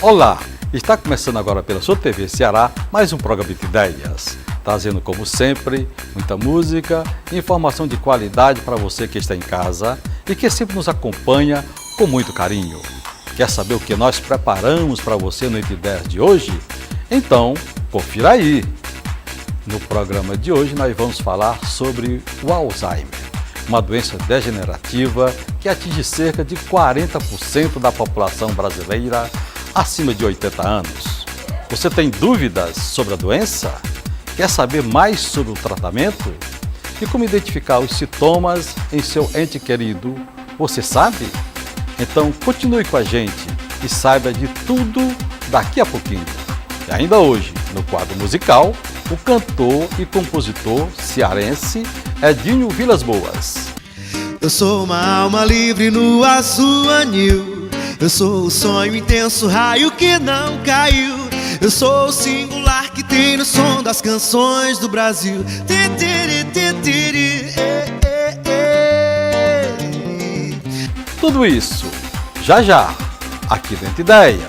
Olá, está começando agora pela sua TV Ceará mais um programa de ideias, trazendo como sempre muita música e informação de qualidade para você que está em casa e que sempre nos acompanha com muito carinho. Quer saber o que nós preparamos para você no Entre Ideias de hoje? Então, confira aí! No programa de hoje nós vamos falar sobre o Alzheimer, uma doença degenerativa que atinge cerca de 40% da população brasileira acima de 80 anos. Você tem dúvidas sobre a doença? Quer saber mais sobre o tratamento? E como identificar os sintomas em seu ente querido? Você sabe? Então continue com a gente e saiba de tudo daqui a pouquinho. E ainda hoje, no quadro musical, o cantor e compositor cearense Edinho Vilas Boas. Eu sou uma alma livre no azul anil. Eu sou o sonho intenso, raio que não caiu. Eu sou o singular que tem no som das canções do Brasil. Tudo isso, já já, aqui no Entre Ideias.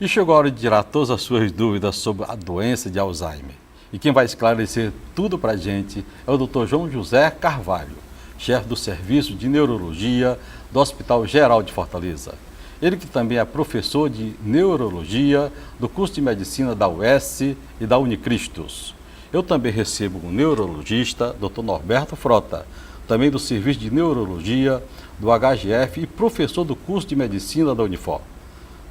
E chegou a hora de tirar todas as suas dúvidas sobre a doença de Alzheimer. E quem vai esclarecer tudo pra gente é o Dr. João José Carvalho, chefe do Serviço de Neurologia do Hospital Geral de Fortaleza. Ele que também é professor de Neurologia do curso de Medicina da UES e da Unicristos. Eu também recebo um neurologista, Dr. Norberto Frota, também do Serviço de Neurologia do HGF e professor do curso de Medicina da Unifor.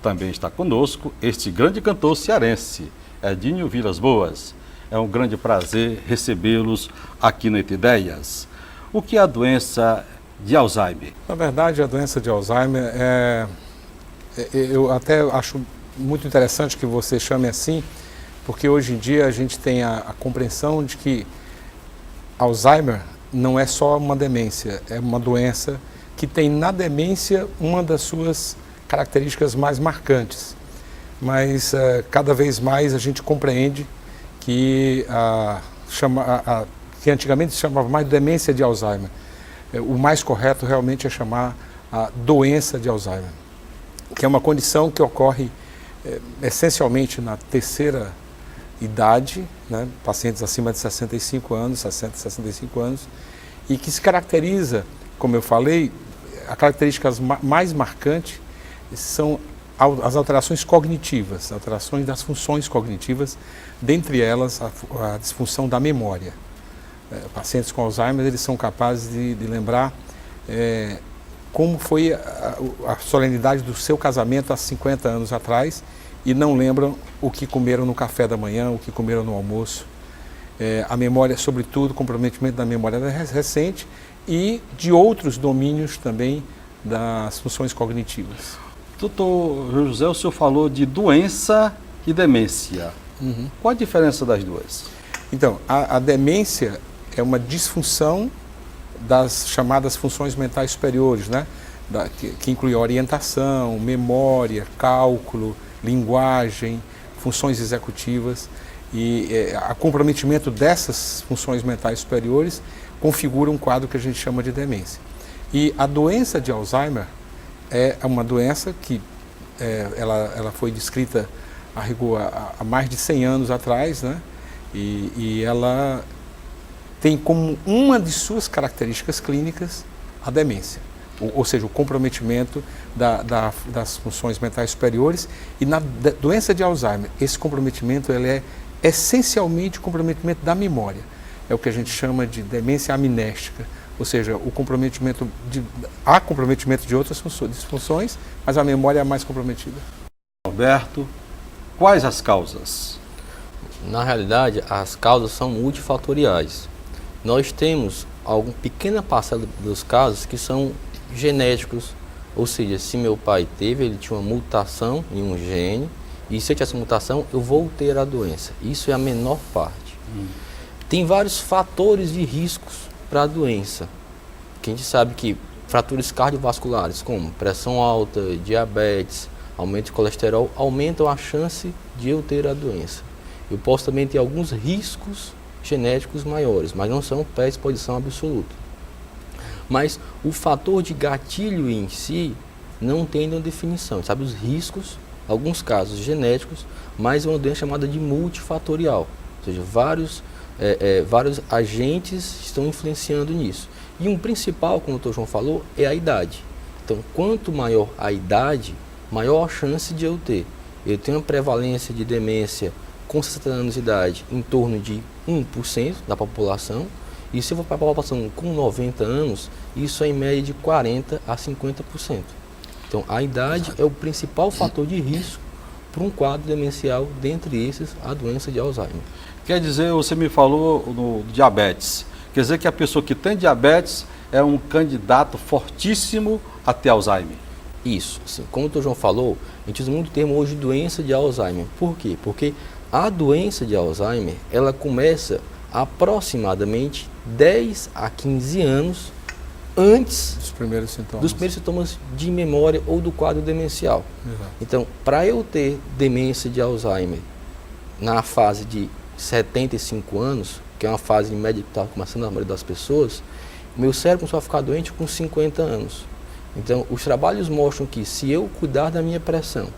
Também está conosco este grande cantor cearense, Edinho Vilas Boas. É um grande prazer recebê-los aqui no Entre Ideias. O que é a doença de Alzheimer? Na verdade, a doença de Alzheimer eu até acho muito interessante que você chame assim, porque hoje em dia a gente tem a compreensão de que Alzheimer não é só uma demência, é uma doença que tem na demência uma das suas características mais marcantes. Mas cada vez mais a gente compreende que que antigamente se chamava mais de demência de Alzheimer. O mais correto realmente é chamar a doença de Alzheimer, que é uma condição que ocorre essencialmente na terceira idade, né, pacientes acima de 65 anos, 60, 65 anos, e que se caracteriza, como eu falei, a característica mais marcante são as alterações cognitivas, alterações das funções cognitivas, dentre elas a disfunção da memória. Pacientes com Alzheimer, eles são capazes de lembrar como foi a solenidade do seu casamento há 50 anos atrás e não lembram o que comeram no café da manhã, o que comeram no almoço. A memória, sobretudo, comprometimento da memória recente e de outros domínios também das funções cognitivas. Doutor José, o senhor falou de doença e demência. Uhum. Qual a diferença das duas? Então, a demência é uma disfunção das chamadas funções mentais superiores, né? Que inclui orientação, memória, cálculo, linguagem, funções executivas. E o comprometimento dessas funções mentais superiores configura um quadro que a gente chama de demência. E a doença de Alzheimer é uma doença que ela foi descrita a rigor há mais de 100 anos atrás, né? E ela tem como uma de suas características clínicas a demência, ou seja, o comprometimento das funções mentais superiores. E na doença de Alzheimer, esse comprometimento ele é essencialmente o comprometimento da memória. É o que a gente chama de demência amnéstica, ou seja, há comprometimento de outras disfunções, mas a memória é a mais comprometida. Alberto, quais as causas? Na realidade, as causas são multifatoriais. Nós temos alguma pequena parcela dos casos que são genéticos, ou seja, se meu pai ele tinha uma mutação em um gene, e se eu tivesse mutação, eu vou ter a doença. Isso é a menor parte. Tem vários fatores de riscos para a doença, que a gente sabe que fraturas cardiovasculares, como pressão alta, diabetes, aumento de colesterol, aumentam a chance de eu ter a doença. Eu posso também ter alguns riscos genéticos maiores, mas não são predisposição absoluta. Mas o fator de gatilho em si não tem uma definição. A gente sabe os riscos, alguns casos genéticos, mas é uma doença chamada de multifatorial. Ou seja, vários agentes estão influenciando nisso. E um principal, como o Dr. João falou, é a idade. Então, quanto maior a idade, maior a chance de eu ter. Eu tenho uma prevalência de demência com 60 anos de idade em torno de 1% da população. E se eu for para a população com 90 anos, isso é em média de 40% a 50%. Então, a idade é o principal fator de risco para um quadro demencial, dentre esses, a doença de Alzheimer. Quer dizer, você me falou no diabetes. Quer dizer que a pessoa que tem diabetes é um candidato fortíssimo a ter Alzheimer? Isso. Assim, como o Dr. João falou, a gente usa muito o termo hoje doença de Alzheimer. Por quê? Porque a doença de Alzheimer, ela começa aproximadamente 10 a 15 anos antes dos primeiros sintomas de memória ou do quadro demencial. Exato. Então, para eu ter demência de Alzheimer na fase de 75 anos, que é uma fase em média que está começando a maioria das pessoas, meu cérebro começou a ficar doente com 50 anos. Então, os trabalhos mostram que se eu cuidar da minha pressão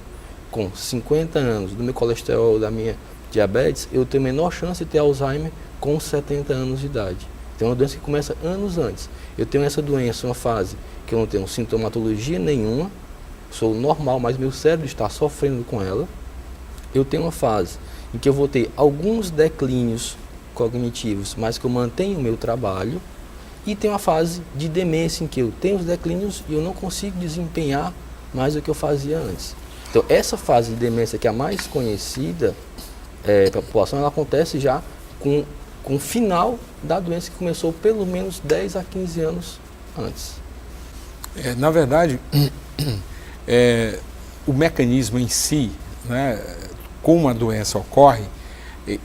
com 50 anos, do meu colesterol, da minha diabetes, eu tenho menor chance de ter Alzheimer com 70 anos de idade. Então, é uma doença que começa anos antes. Eu tenho essa doença, uma fase que eu não tenho sintomatologia nenhuma, sou normal, mas meu cérebro está sofrendo com ela. Eu tenho uma fase em que eu vou ter alguns declínios cognitivos, mas que eu mantenho o meu trabalho. E tem uma fase de demência em que eu tenho os declínios e eu não consigo desempenhar mais do que eu fazia antes. Então, essa fase de demência, que é a mais conhecida para a população, ela acontece já com o final da doença, que começou pelo menos 10 a 15 anos antes. Na verdade, o mecanismo em si, né, como a doença ocorre,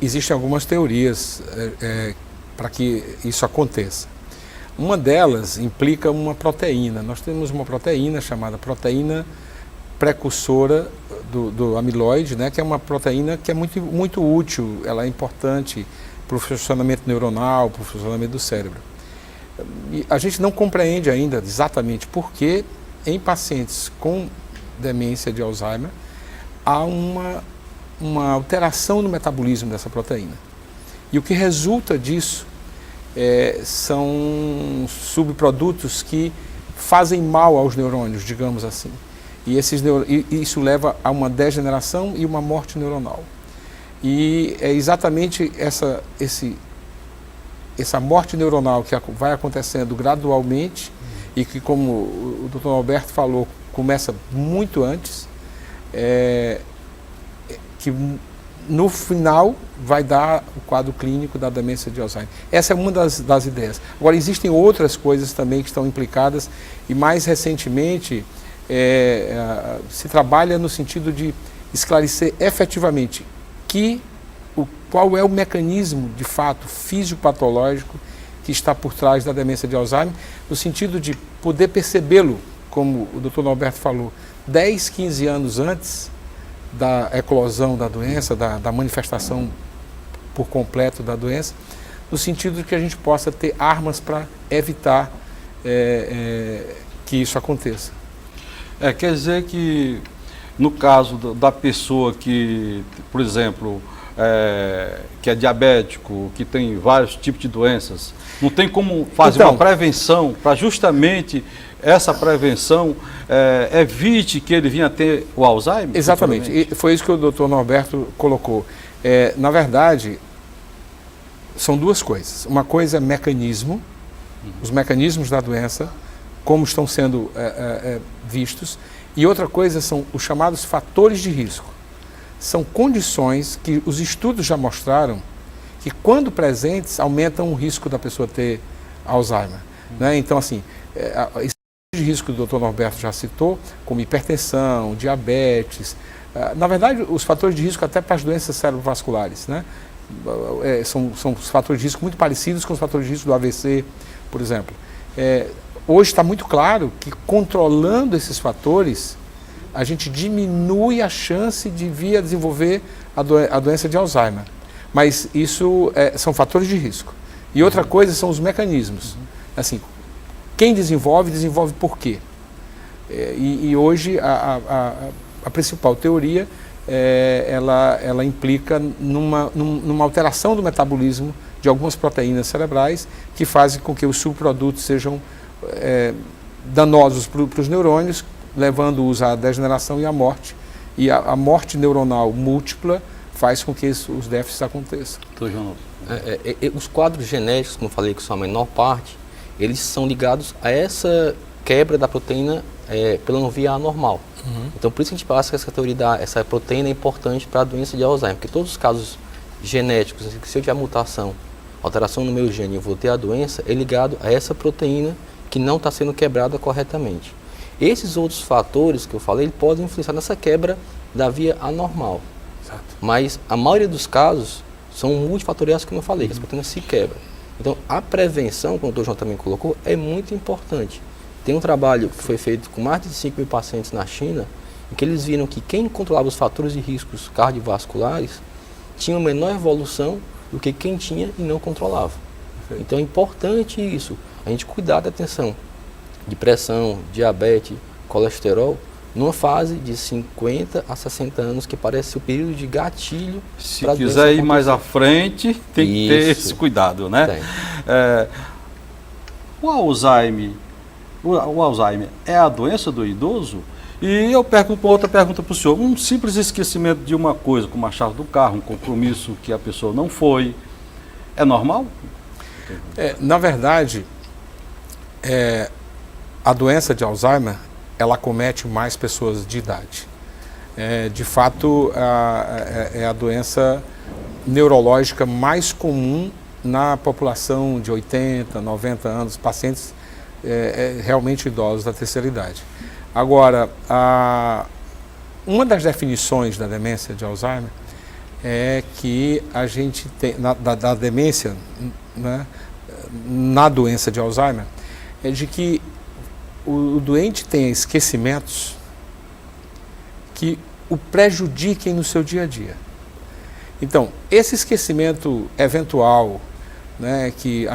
existem algumas teorias para que isso aconteça. Uma delas implica uma proteína. Nós temos uma proteína chamada proteína precursora do amiloide, né, que é uma proteína que é muito útil, ela é importante para o funcionamento neuronal, para o funcionamento do cérebro. E a gente não compreende ainda exatamente por que em pacientes com demência de Alzheimer há uma alteração no metabolismo dessa proteína. E o que resulta disso são subprodutos que fazem mal aos neurônios, digamos assim. E isso leva a uma degeneração e uma morte neuronal. E é exatamente essa morte neuronal que vai acontecendo gradualmente e que, como o Dr. Alberto falou, começa muito antes, que no final vai dar o quadro clínico da demência de Alzheimer. Essa é uma das ideias. Agora, existem outras coisas também que estão implicadas e mais recentemente se trabalha no sentido de esclarecer efetivamente qual é o mecanismo de fato fisiopatológico que está por trás da demência de Alzheimer, no sentido de poder percebê-lo, como o Dr. Norberto falou, 10, 15 anos antes da eclosão da doença, da manifestação por completo da doença, no sentido de que a gente possa ter armas para evitar que isso aconteça. Quer dizer que, no caso da pessoa que, por exemplo, que é diabético, que tem vários tipos de doenças, não tem como fazer uma prevenção para justamente essa prevenção evite que ele venha a ter o Alzheimer? Exatamente, e foi isso que o Dr. Norberto colocou. Na verdade, são duas coisas. Uma coisa é mecanismo, os mecanismos da doença, como estão sendo vistos, e outra coisa são os chamados fatores de risco. São condições que os estudos já mostraram que, quando presentes, aumentam o risco da pessoa ter Alzheimer. Né? Então, assim, de risco que o Dr. Norberto já citou, como hipertensão, diabetes, na verdade os fatores de risco até para as doenças cerebrovasculares, né? São os fatores de risco muito parecidos com os fatores de risco do AVC, por exemplo. Hoje está muito claro que, controlando esses fatores, a gente diminui a chance de vir a desenvolver a doença de Alzheimer. Mas isso são fatores de risco. E outra coisa são os mecanismos. Assim, Quem desenvolve, desenvolve por quê? E hoje a principal teoria ela implica numa alteração do metabolismo de algumas proteínas cerebrais que fazem com que os subprodutos sejam danosos para os neurônios, levando-os à degeneração e à morte. E a morte neuronal múltipla faz com que os déficits aconteçam. Os quadros genéticos, como eu falei, que são a menor parte, eles são ligados a essa quebra da proteína pela via anormal. Então, por isso que a gente passa que essa teoria essa proteína é importante para a doença de Alzheimer, porque todos os casos genéticos, se eu tiver mutação, alteração no meu gene, eu vou ter a doença, é ligado a essa proteína que não está sendo quebrada corretamente. Esses outros fatores que eu falei, eles podem influenciar nessa quebra da via anormal. Exato. Mas a maioria dos casos são multifatoriais, como eu falei, que as proteínas se quebram. Então, a prevenção, como o Dr. João também colocou, é muito importante. Tem um trabalho que foi feito com mais de 5 mil pacientes na China, em que eles viram que quem controlava os fatores de riscos cardiovasculares tinha uma menor evolução do que quem tinha e não controlava. Perfeito. Então é importante isso, a gente cuidar da atenção de pressão, diabetes, colesterol, numa fase de 50 a 60 anos, que parece o período de gatilho. Se quiser ir mais à frente, tem que ter esse cuidado, né? O Alzheimer é a doença do idoso? E eu pergunto outra pergunta para o senhor. Um simples esquecimento de uma coisa, como a chave do carro, um compromisso que a pessoa não foi, é normal? Na verdade, a doença de Alzheimer, ela acomete mais pessoas de idade. De fato, é a doença neurológica mais comum na população de 80, 90 anos, pacientes realmente idosos da terceira idade. Agora, uma das definições da demência de Alzheimer é que a gente tem, da demência, né, na doença de Alzheimer, é de que o doente tenha esquecimentos que o prejudiquem no seu dia a dia. Então, esse esquecimento eventual, né, que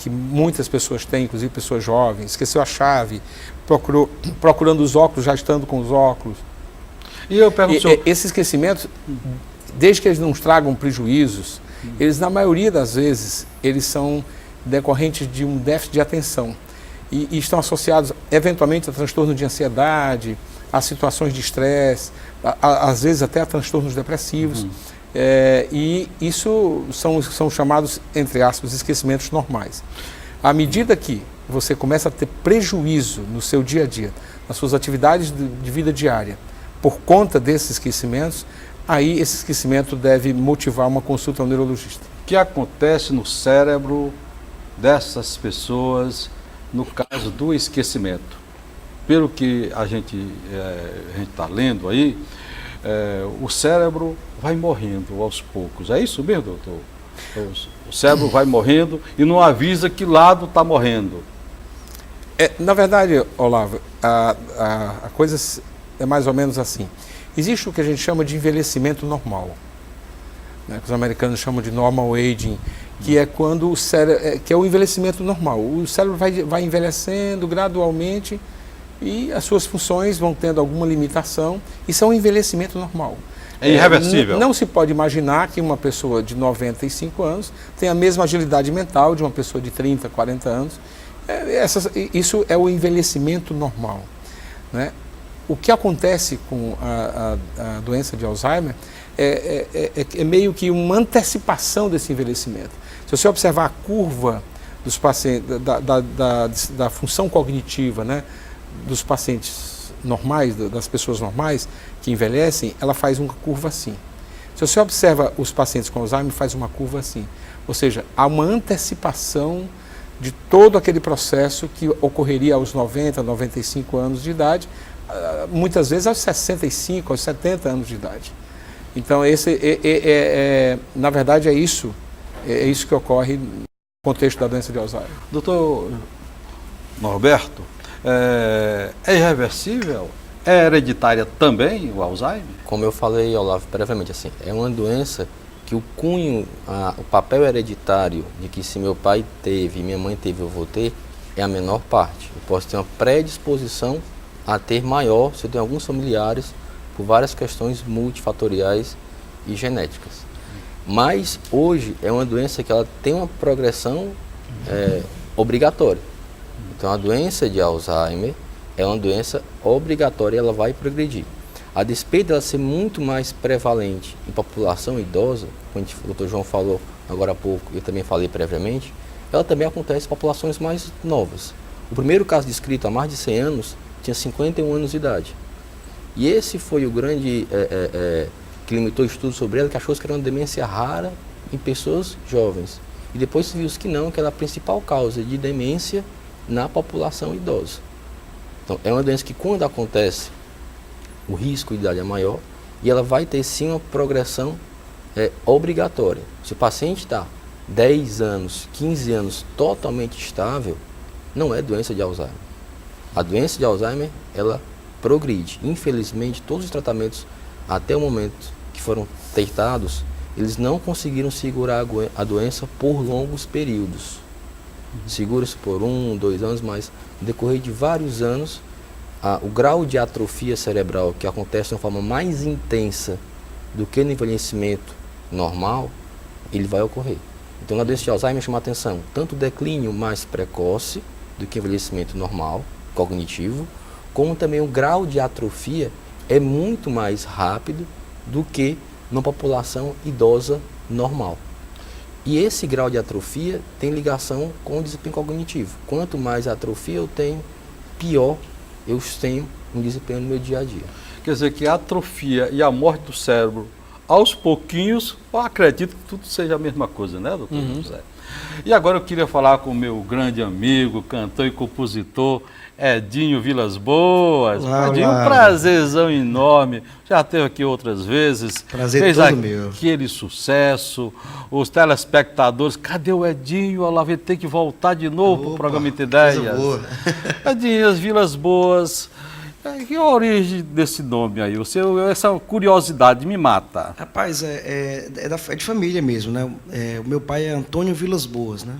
muitas pessoas têm, inclusive pessoas jovens, esqueceu a chave, procurando os óculos, já estando com os óculos. E eu pergunto, esses esquecimentos, desde que eles não tragam prejuízos, eles, na maioria das vezes, eles são decorrentes de um déficit de atenção e estão associados, eventualmente, a transtorno de ansiedade, a situações de estresse, às vezes até a transtornos depressivos. E isso são chamados, entre aspas, esquecimentos normais. À medida que você começa a ter prejuízo no seu dia a dia, nas suas atividades de vida diária, por conta desses esquecimentos, aí esse esquecimento deve motivar uma consulta ao neurologista. O que acontece no cérebro dessas pessoas no caso do esquecimento? Pelo que a gente está lendo aí, o cérebro vai morrendo aos poucos. É isso mesmo, doutor? O cérebro vai morrendo e não avisa que lado está morrendo. Na verdade, Olavo, a coisa é mais ou menos assim. Existe o que a gente chama de envelhecimento normal, né, que os americanos chamam de normal aging, que é quando o cérebro, que é o envelhecimento normal. O cérebro vai envelhecendo gradualmente e as suas funções vão tendo alguma limitação. Isso é um envelhecimento normal. É irreversível. Não se pode imaginar que uma pessoa de 95 anos tenha a mesma agilidade mental de uma pessoa de 30, 40 anos. Isso é o envelhecimento normal, né? O que acontece com a doença de Alzheimer é meio que uma antecipação desse envelhecimento. Se você observar a curva dos pacientes, da função cognitiva, né, dos pacientes normais, das pessoas normais que envelhecem, ela faz uma curva assim. Se você observa os pacientes com Alzheimer, faz uma curva assim. Ou seja, há uma antecipação de todo aquele processo que ocorreria aos 90, 95 anos de idade, muitas vezes aos 65, aos 70 anos de idade. Então, na verdade, é isso que ocorre no contexto da doença de Alzheimer. Doutor Norberto, é irreversível? É hereditária também o Alzheimer? Como eu falei, Olavo, previamente, assim, é uma doença que o cunho, o papel hereditário de que se meu pai teve, minha mãe teve, eu vou ter, é a menor parte. Eu posso ter uma predisposição a ter maior se eu tenho alguns familiares por várias questões multifatoriais e genéticas. Mas hoje é uma doença que ela tem uma progressão obrigatória. Então a doença de Alzheimer é uma doença obrigatória e ela vai progredir. A despeito dela ser muito mais prevalente em população idosa, como o Dr. João falou agora há pouco, eu também falei previamente, ela também acontece em populações mais novas. O primeiro caso descrito há mais de 100 anos tinha 51 anos de idade. E esse foi o grande que limitou o estudo sobre ela, que achou que era uma demência rara em pessoas jovens. E depois se viu que não, que era a principal causa de demência na população idosa. Então, é uma doença que quando acontece, o risco de idade é maior e ela vai ter sim uma progressão obrigatória. Se o paciente está 10 anos, 15 anos totalmente estável, não é doença de Alzheimer. A doença de Alzheimer, ela progride. Infelizmente, todos os tratamentos até o momento que foram testados, eles não conseguiram segurar a doença por longos períodos. Segura-se por 1, 2 anos, mas no decorrer de vários anos, o grau de atrofia cerebral que acontece de uma forma mais intensa do que no envelhecimento normal, ele vai ocorrer. Então, na doença de Alzheimer chama a atenção tanto o declínio mais precoce do que o envelhecimento normal, cognitivo, como também o grau de atrofia é muito mais rápido do que na população idosa normal. E esse grau de atrofia tem ligação com o desempenho cognitivo. Quanto mais atrofia eu tenho, pior eu tenho um desempenho no meu dia a dia. Quer dizer que a atrofia e a morte do cérebro, aos pouquinhos, eu acredito que tudo seja a mesma coisa, né, doutor José? E agora eu queria falar com o meu grande amigo, cantor e compositor, Edinho Vilas Boas. Olá, Edinho, olá. um prazerzão enorme. Já esteve aqui outras vezes. Prazer fez todo meu. aquele sucesso. Os telespectadores, cadê o Edinho? Olha lá, vai ter que voltar de novo para o programa Entre coisa Ideias. boa. Edinho, as Vilas Boas. Que é a origem desse nome aí? Essa curiosidade me mata. Rapaz, é de família mesmo, né? O meu pai é Antônio Vilas Boas, né?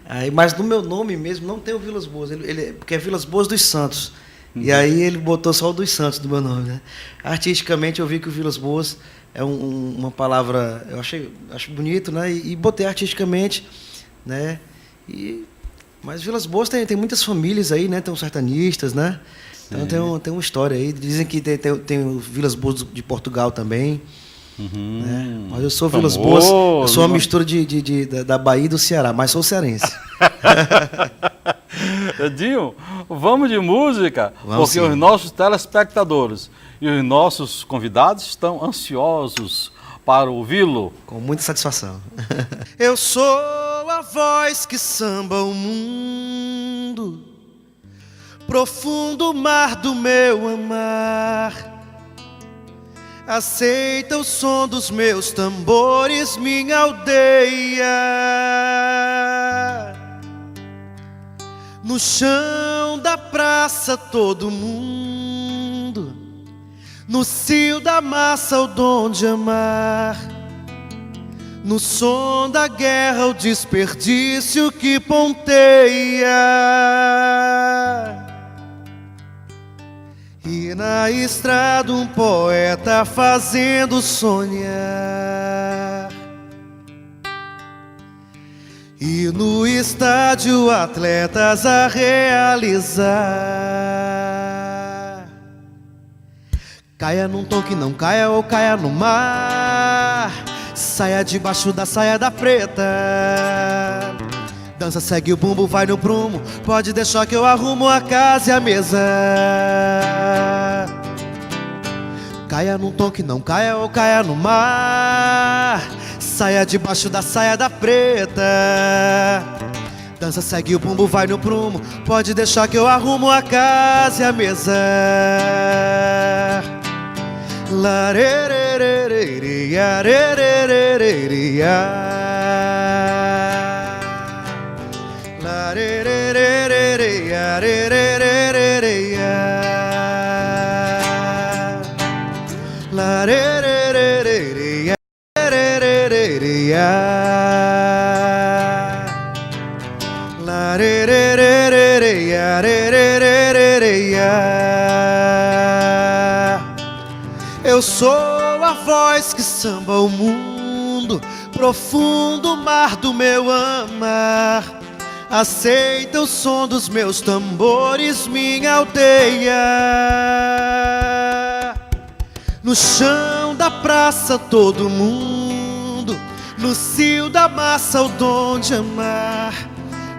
Aí, mas no meu nome mesmo não tem o Vilas Boas, porque é Vilas Boas dos Santos. E aí ele botou só o dos Santos do meu nome, né? Artisticamente eu vi que o Vilas Boas é uma palavra, eu acho bonito, né? E botei artisticamente, né? Mas Vilas Boas tem muitas famílias aí, né? Tem os sertanistas, né? Então tem uma história aí. Dizem que tem o Vilas Boas de Portugal também. Né? Mas eu sou Vilas Boas, eu sou uma mistura da Bahia e do Ceará, mas sou cearense. Edinho, vamos de música, Vamos porque sim. os nossos telespectadores e os nossos convidados estão ansiosos para ouvi-lo. Com muita satisfação. Eu sou a voz que samba o mundo, profundo mar do meu amar. Aceita o som dos meus tambores, minha aldeia. No chão da praça todo mundo, no cio da massa o dom de amar. No som da guerra o desperdício que ponteia. E na estrada um poeta fazendo sonhar. E no estádio atletas a realizar. Caia num tom que não caia ou caia no mar. Saia debaixo da saia da preta. Dança, segue o bumbo, vai no prumo. Pode deixar que eu arrumo a casa e a mesa. Caia num tom que não caia ou caia no mar. Saia debaixo da saia da preta. Dança, segue o bumbo, vai no prumo. Pode deixar que eu arrumo a casa e a mesa. Larerererere, arerererere, larerererere, arerererere, larerererere, arerererere, larerererere. Eu sou a voz que samba o mundo, profundo mar do meu amar. Aceita o som dos meus tambores, minha aldeia. No chão da praça todo mundo, no cio da massa o dom de amar.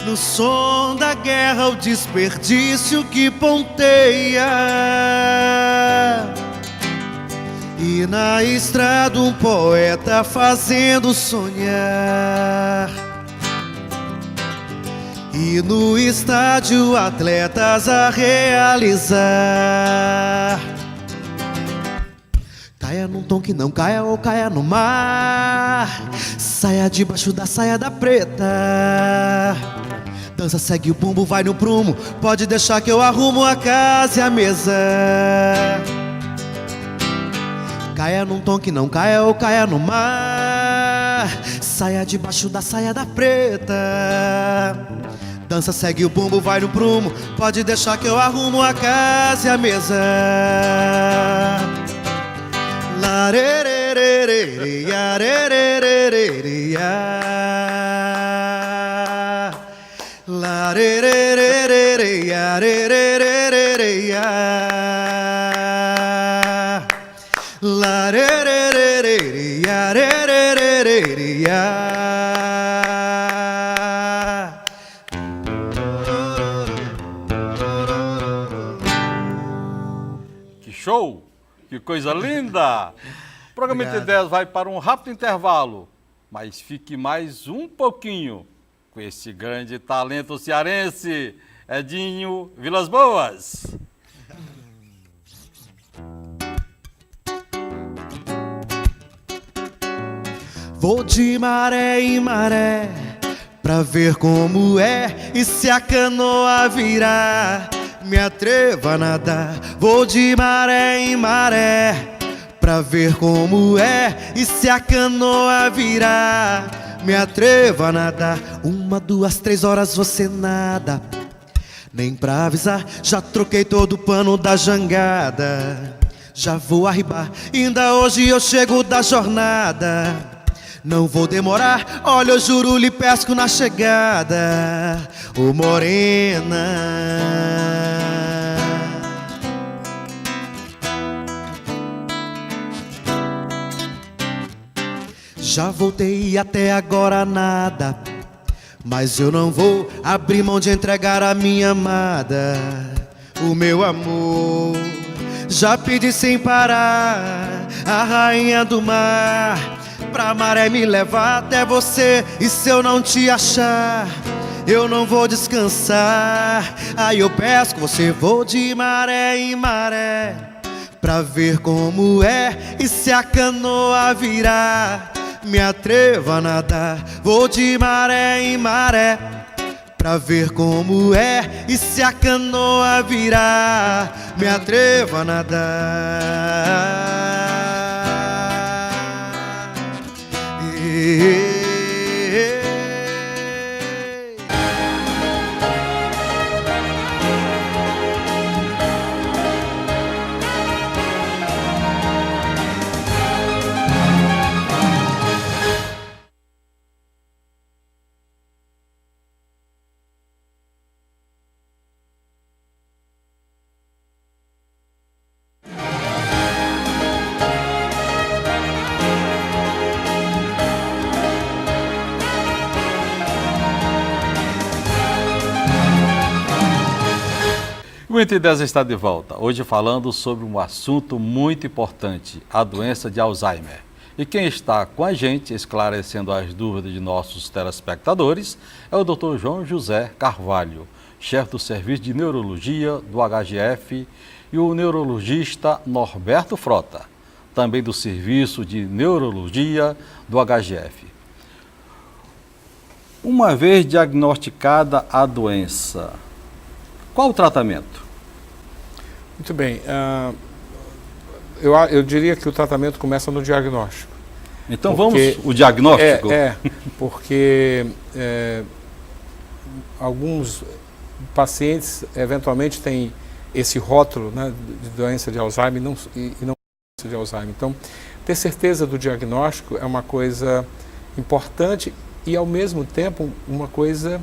No som da guerra o desperdício que ponteia. E na estrada um poeta fazendo sonhar. E no estádio atletas a realizar. Caia num tom que não caia ou caia no mar. Saia debaixo da saia da preta. Dança, segue o bumbo, vai no prumo. Pode deixar que eu arrumo a casa e a mesa. Caia num tom que não caia ou caia no mar. Saia debaixo da saia da preta. Dança, segue o bumbo, vai no prumo. Pode deixar que eu arrumo a casa e a mesa. Que show! Que coisa linda! O programa Entre Ideias vai para um rápido intervalo, mas fique mais um pouquinho com esse grande talento cearense, Edinho Vilas Boas. Vou de maré em maré pra ver como é, e se a canoa virar, me atrevo a nadar. Vou de maré em maré pra ver como é, e se a canoa virar, me atrevo a nadar. 1, 2, 3 horas você nada, nem pra avisar, já troquei todo o pano da jangada. Já vou arribar, ainda hoje eu chego da jornada. Não vou demorar, olha, eu juro, lhe pesco na chegada. Ô morena, já voltei e até agora nada, mas eu não vou abrir mão de entregar a minha amada. O meu amor, já pedi sem parar a rainha do mar, pra maré me levar até você. E se eu não te achar, eu não vou descansar. Aí eu pesco você, vou de maré em maré pra ver como é, e se a canoa virar, me atrevo a nadar. Vou de maré em maré pra ver como é, e se a canoa virar, me atrevo a nadar. O Entre Ideias está de volta, hoje falando sobre um assunto muito importante, a doença de Alzheimer. E quem está com a gente, esclarecendo as dúvidas de nossos telespectadores, é o Dr. João José Carvalho, chefe do Serviço de Neurologia do HGF, e o neurologista Norberto Frota, também do Serviço de Neurologia do HGF. Uma vez diagnosticada a doença, qual o tratamento? Muito bem. Eu diria que o tratamento começa no diagnóstico. Então vamos o diagnóstico? Porque alguns pacientes eventualmente têm esse rótulo, né, de doença de Alzheimer e não doença de Alzheimer. Então, ter certeza do diagnóstico é uma coisa importante e, ao mesmo tempo, uma coisa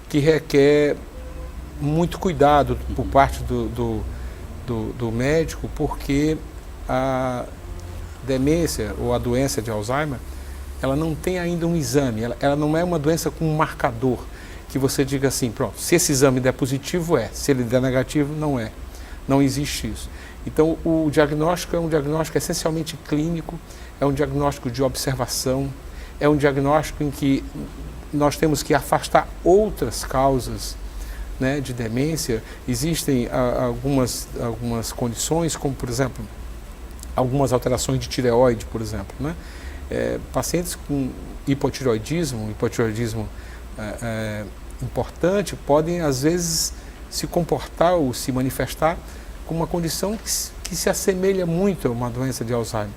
que requer muito cuidado por parte do médico, porque a demência ou a doença de Alzheimer, ela não tem ainda um exame, ela não é uma doença com um marcador, que você diga assim, pronto, se esse exame der positivo se ele der negativo, não é. Não existe isso. Então, o diagnóstico é um diagnóstico essencialmente clínico, é um diagnóstico de observação, é um diagnóstico em que nós temos que afastar outras causas, né, de demência. Existem algumas condições, como, por exemplo, algumas alterações de tireoide, por exemplo, né? Pacientes com hipotireoidismo importante, podem às vezes se comportar ou se manifestar com uma condição que se assemelha muito a uma doença de Alzheimer.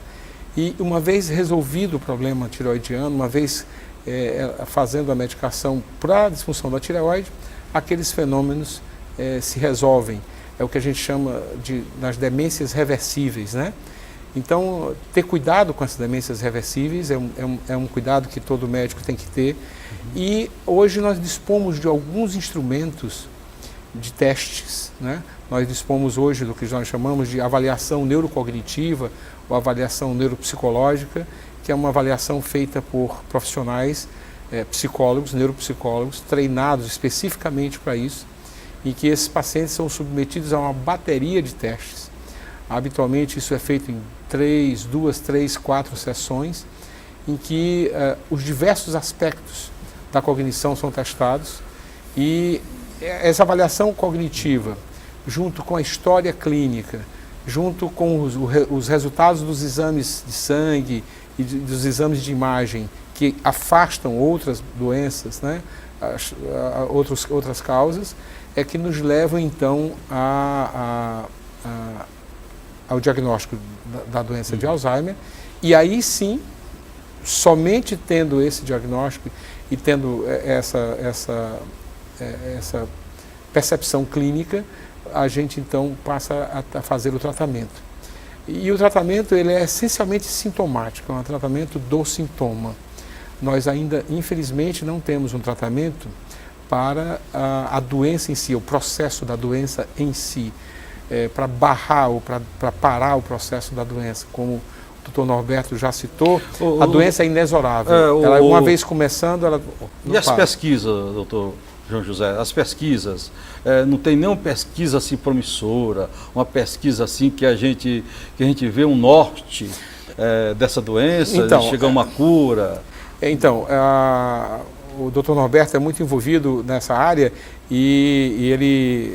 E uma vez resolvido o problema tireoidiano, uma vez fazendo a medicação para a disfunção da tireoide, aqueles fenômenos se resolvem. É o que a gente chama das demências reversíveis, né? Então, ter cuidado com essas demências reversíveis é um cuidado que todo médico tem que ter. E hoje nós dispomos de alguns instrumentos de testes, né? Nós dispomos hoje do que nós chamamos de avaliação neurocognitiva ou avaliação neuropsicológica, que é uma avaliação feita por profissionais, psicólogos, neuropsicólogos, treinados especificamente para isso, em que esses pacientes são submetidos a uma bateria de testes. Habitualmente isso é feito em 2, 3, 4 sessões, em que os diversos aspectos da cognição são testados, e essa avaliação cognitiva, junto com a história clínica, junto com os resultados dos exames de sangue e dos exames de imagem que afastam outras doenças, né, outras causas, é que nos levam então ao diagnóstico da doença de Alzheimer. E aí sim, somente tendo esse diagnóstico e tendo essa percepção clínica, a gente então passa a fazer o tratamento. E o tratamento, ele é essencialmente sintomático, é um tratamento do sintoma. Nós ainda, infelizmente, não temos um tratamento para a doença em si, o processo da doença em si, para barrar ou para parar o processo da doença. Como o doutor Norberto já citou, a doença é inexorável. Ela, uma vez começando, ela não E as para. pesquisas, doutor João José, as pesquisas, não tem nenhuma pesquisa assim promissora, uma pesquisa assim que a gente vê um norte dessa doença, Então, de chegar a uma cura? Então, o Dr. Norberto é muito envolvido nessa área e ele,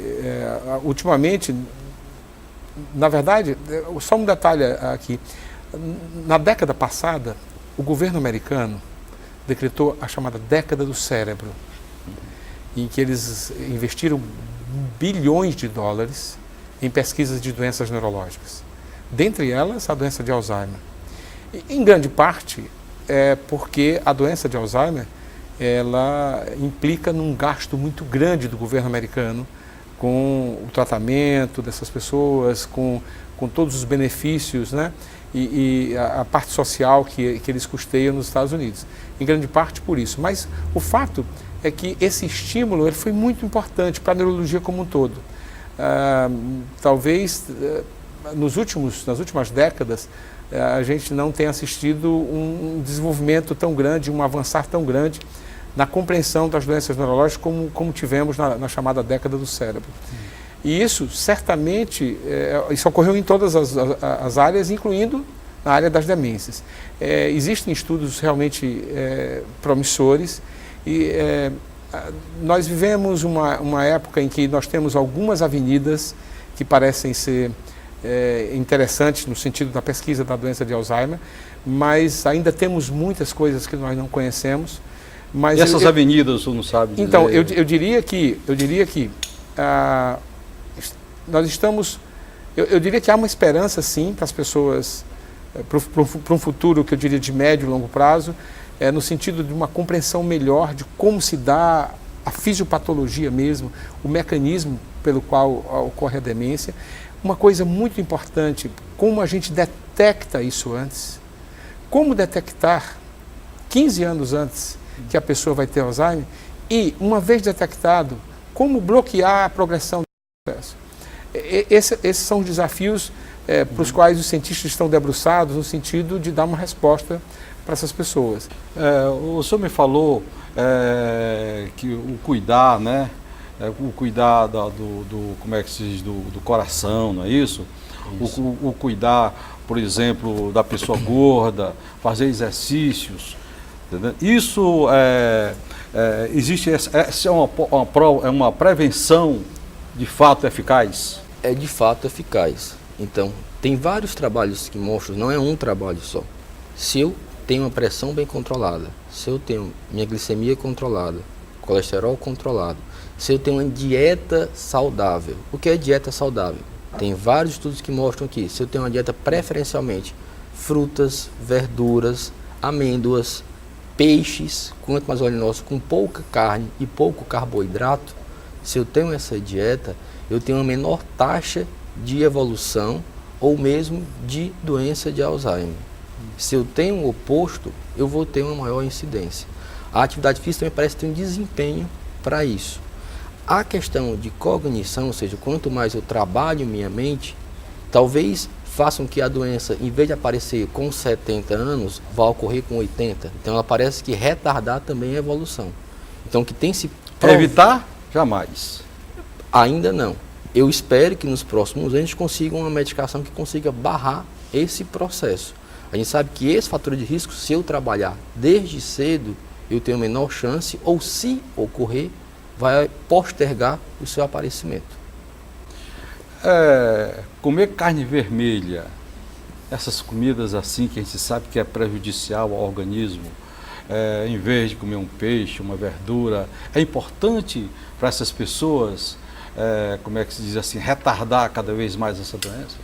ultimamente, na verdade, só um detalhe aqui, na década passada, o governo americano decretou a chamada década do cérebro, em que eles investiram bilhões de dólares em pesquisas de doenças neurológicas, dentre elas a doença de Alzheimer. E, em grande parte, porque a doença de Alzheimer, ela implica num gasto muito grande do governo americano com o tratamento dessas pessoas, com todos os benefícios, né, e a parte social que eles custeiam nos Estados Unidos. Em grande parte por isso. Mas o fato é que esse estímulo ele foi muito importante para a neurologia como um todo. Talvez nas últimas décadas a gente não tenha assistido um desenvolvimento tão grande, um avançar tão grande na compreensão das doenças neurológicas como tivemos na chamada década do cérebro. E isso certamente, isso ocorreu em todas as áreas, incluindo na área das demências. Existem estudos realmente promissores e nós vivemos uma época em que nós temos algumas avenidas que parecem ser interessantes no sentido da pesquisa da doença de Alzheimer, mas ainda temos muitas coisas que nós não conhecemos. Mas e essas avenidas, você não sabe dizer? Então, eu diria que nós estamos... Eu diria que há uma esperança, sim, para as pessoas, para um futuro que eu diria de médio e longo prazo, no sentido de uma compreensão melhor de como se dá a fisiopatologia mesmo, o mecanismo pelo qual ocorre a demência. Uma coisa muito importante, como a gente detecta isso antes, como detectar 15 anos antes que a pessoa vai ter Alzheimer e, uma vez detectado, como bloquear a progressão do processo. Esses são os desafios para os quais os cientistas estão debruçados no sentido de dar uma resposta para essas pessoas. O senhor me falou que o cuidar, né? O cuidar como é que se diz, do coração, não é isso? O cuidar, por exemplo, da pessoa gorda, fazer exercícios. Entendeu? Isso existe, essa é uma prevenção de fato eficaz? É de fato eficaz. Então, tem vários trabalhos que mostram, não é um trabalho só. Se eu tenho uma pressão bem controlada, se eu tenho minha glicemia controlada, colesterol controlado, se eu tenho uma dieta saudável. O que é dieta saudável? Tem vários estudos que mostram que se eu tenho uma dieta preferencialmente frutas, verduras, amêndoas, peixes, quanto mais oleoso, com pouca carne e pouco carboidrato, se eu tenho essa dieta, eu tenho uma menor taxa de evolução ou mesmo de doença de Alzheimer. Se eu tenho o oposto, eu vou ter uma maior incidência. A atividade física também parece ter um desempenho para isso. A questão de cognição, ou seja, quanto mais eu trabalho minha mente, talvez façam que a doença, em vez de aparecer com 70 anos, vá ocorrer com 80. Então ela parece que retardar também a evolução. Então que tem se evitar? Jamais. Ainda não. Eu espero que nos próximos anos a gente consiga uma medicação que consiga barrar esse processo. A gente sabe que esse fator de risco, se eu trabalhar desde cedo, eu tenho menor chance, ou se ocorrer, vai postergar o seu aparecimento. Comer carne vermelha, essas comidas assim que a gente sabe que é prejudicial ao organismo, em vez de comer um peixe, uma verdura, é importante para essas pessoas, como é que se diz assim, retardar cada vez mais essa doença?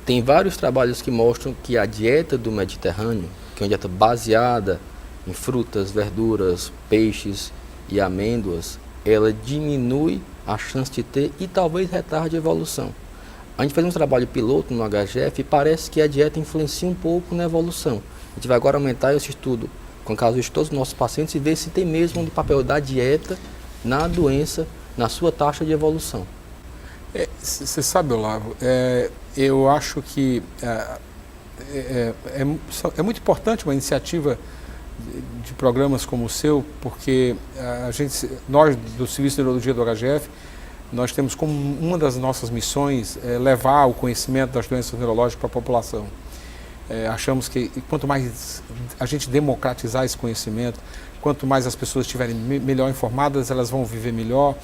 Tem vários trabalhos que mostram que a dieta do Mediterrâneo, que é uma dieta baseada em frutas, verduras, peixes e amêndoas, ela diminui a chance de ter e talvez retarde a evolução. A gente fez um trabalho piloto no HGF e parece que a dieta influencia um pouco na evolução. A gente vai agora aumentar esse estudo com casos de todos os nossos pacientes e ver se tem mesmo um papel da dieta na doença, na sua taxa de evolução. Você sabe, Olavo, eu acho que é muito importante uma iniciativa de programas como o seu, porque nós do Serviço de Neurologia do HGF, nós temos como uma das nossas missões levar o conhecimento das doenças neurológicas para a população. Achamos que quanto mais a gente democratizar esse conhecimento, quanto mais as pessoas estiverem melhor informadas, elas vão viver melhor,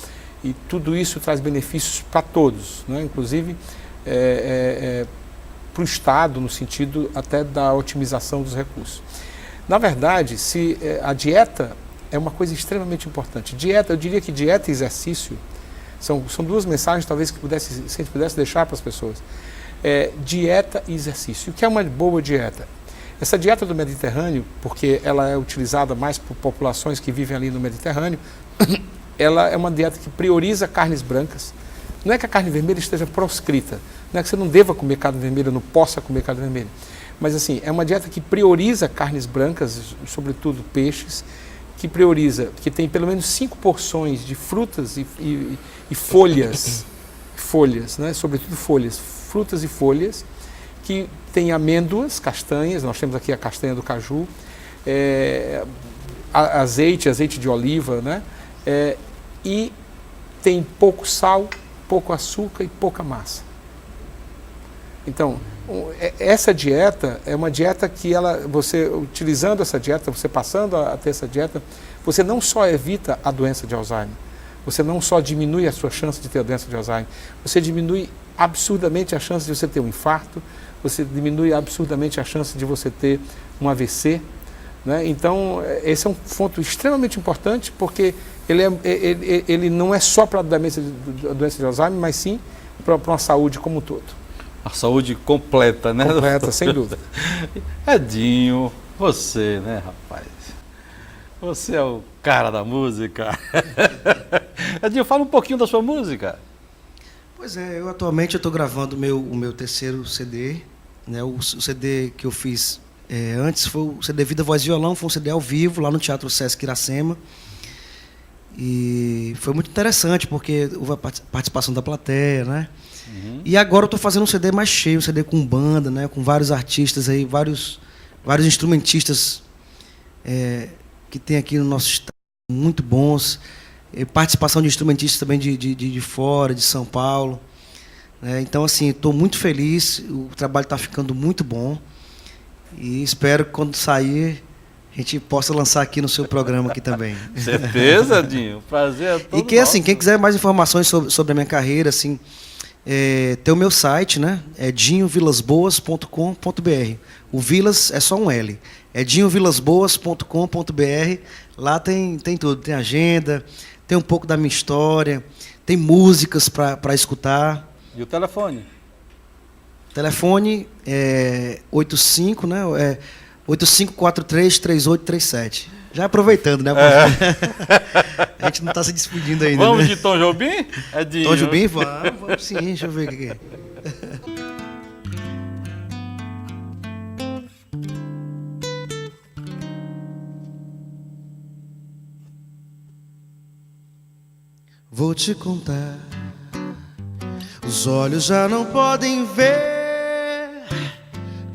e tudo isso traz benefícios para todos, né? Inclusive para o Estado, no sentido até da otimização dos recursos. Na verdade, a dieta é uma coisa extremamente importante. Eu diria que dieta e exercício são duas mensagens, talvez, se a gente pudesse deixar para as pessoas. Dieta e exercício. O que é uma boa dieta? Essa dieta do Mediterrâneo, porque ela é utilizada mais por populações que vivem ali no Mediterrâneo, ela é uma dieta que prioriza carnes brancas. Não é que a carne vermelha esteja proscrita, não é que você não deva comer carne vermelha, não possa comer carne vermelha. Mas assim, é uma dieta que prioriza carnes brancas, sobretudo peixes, que tem pelo menos 5 porções de frutas e folhas, né? Sobretudo folhas, frutas e folhas, que tem amêndoas, castanhas, nós temos aqui a castanha do caju, azeite de oliva, né? E tem pouco sal, pouco açúcar e pouca massa. Então, essa dieta é uma dieta que você utilizando essa dieta, você passando a ter essa dieta, você não só evita a doença de Alzheimer, você não só diminui a sua chance de ter a doença de Alzheimer, você diminui absurdamente a chance de você ter um infarto, você diminui absurdamente a chance de você ter um AVC, né? Então, esse é um ponto extremamente importante, porque ele não é só para a doença de Alzheimer, mas sim para uma saúde como um todo. A saúde completa, né? Completa, sem dúvida. Edinho, você, né, rapaz? Você é o cara da música. Edinho, fala um pouquinho da sua música. Pois é, eu atualmente estou gravando o meu terceiro CD, né? O CD que eu fiz antes foi o CD Vida, Voz e Violão, foi um CD ao vivo lá no Teatro Sesc Iracema. E foi muito interessante porque houve a participação da plateia, né? Uhum. E agora eu estou fazendo um CD mais cheio, um CD com banda, né? Com vários artistas aí, vários instrumentistas que tem aqui no nosso estado, muito bons. Participação de instrumentistas também de fora, de São Paulo. Então, assim, estou muito feliz, o trabalho está ficando muito bom e espero que quando sair a gente possa lançar aqui no seu programa aqui também. Certeza, Dinho. Prazer é todo E que, assim, quem quiser mais informações sobre a minha carreira, assim, tem o meu site, né? É dinhovilasboas.com.br. O Vilas é só um L. É dinhovilasboas.com.br. Lá tem tudo, tem agenda, tem um pouco da minha história, tem músicas para escutar. E o telefone? Telefone é 85, né? 8543-3837. Já aproveitando, né? A gente não está se despedindo ainda. Vamos, né? de Tom Jobim? Tom Jobim? Vamos sim, deixa eu ver o que é. Vou te contar, os olhos já não podem ver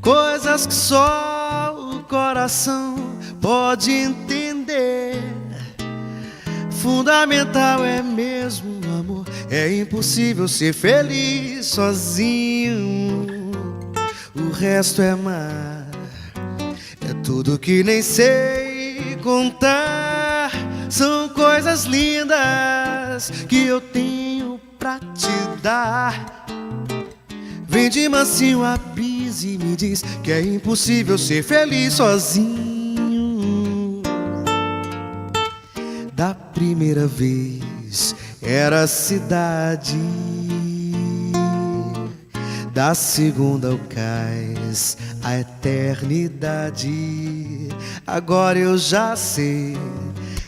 coisas que só o coração pode entender. Fundamental é mesmo o amor, é impossível ser feliz sozinho. O resto é mar, é tudo que nem sei contar. São coisas lindas que eu tenho pra te dar. Vem de mansinho a bis e me diz que é impossível ser feliz sozinho. Da primeira vez era a cidade, da segunda o cais, a eternidade. Agora eu já sei